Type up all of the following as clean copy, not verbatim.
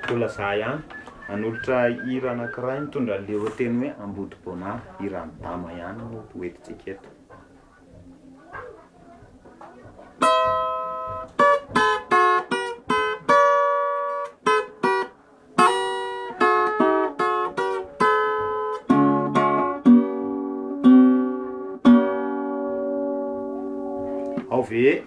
Mbola za ihany anolotra hira anankiray mitondra leo teny hoe Ambodibonara, hira midama ihany no hoentintsika eto. Ao ve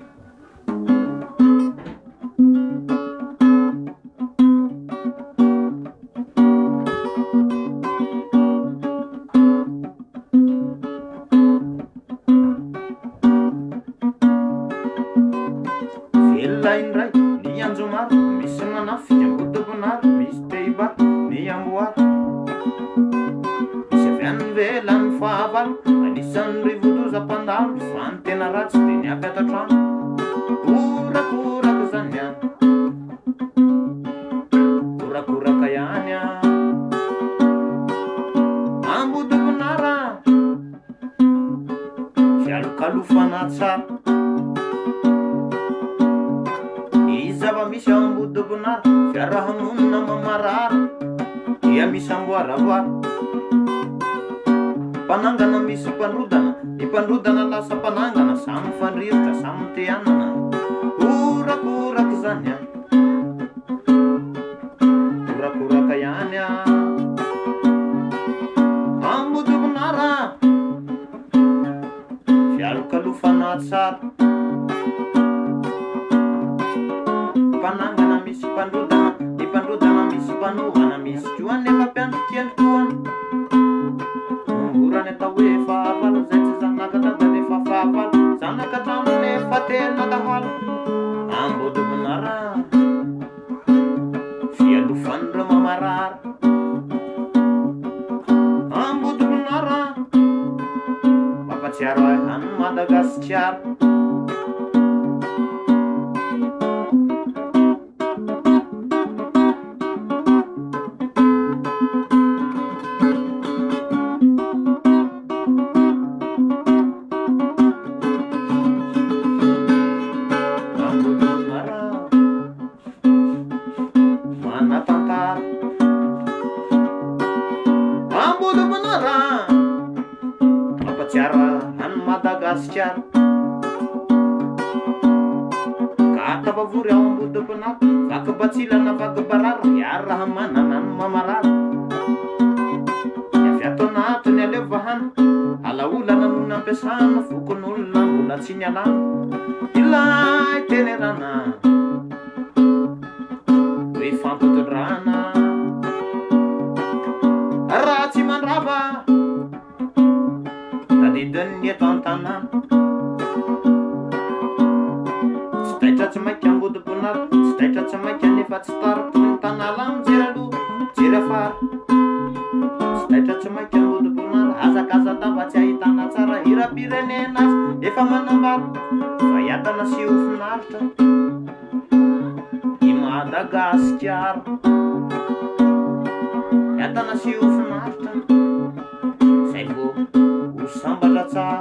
indray ny anjomaro misy manafy ny Ambodibonara misy te-hianatra mi-abonner misy avy any velany fahavalo anisan'ny rivodozam-pandalo fa ny tena ratsy de ny avy ato antrano korakoraka zany a korakoraka ihany a Ambodibonara fialokalofana tsara zava-misy Ambodibonara fiarahamonina mamarara dia misy amboaravara mpanangana misy mpandrodana ny mpandrodana lasa mpanangana samy mifandriritra samy te-hianana korakoraka zany a korakoraka ihany a Ambodibonara fialokalofana tsara mpanangana misy mpandrodana ny mpandrodana misy mpanovana misy koa nefa mpiandro tianytoana mongorany atao hoe fahavalo zay tsy zanakatata nefa fahavalo zanakatrano nefa tena dahalo Ambodibonara fialofan'ireo mamarara Ambodibonara mampatsiaro ahy any Madagasikara Ambodibonara mampatsiaro any Madagasikara ka tavavory ao Ambodibonara vaky batsilana vaky barara iary raha manana ny mamarara ny avy ato anatiny alevahana alaolana no nampiasana fokon'olona mbola tsy nialana ilay tenerana hoe fampitondrana raha tsy mandrava tadidiny eto an-tanàna tsy taitra tsy mainka Ambodibonara tsy taitra tsy mainka nefa tsy tara toy ny tanàla mijery aloha mijery afara tsy taitra tsy mainka Ambodibonara azakaza tava tsy ahitana tsara hira-pirenena azy efa manambara fa hiatana sy ho finaritra i Madagasikara hiatana sy ho finaritra zay vo ho sambatra tsara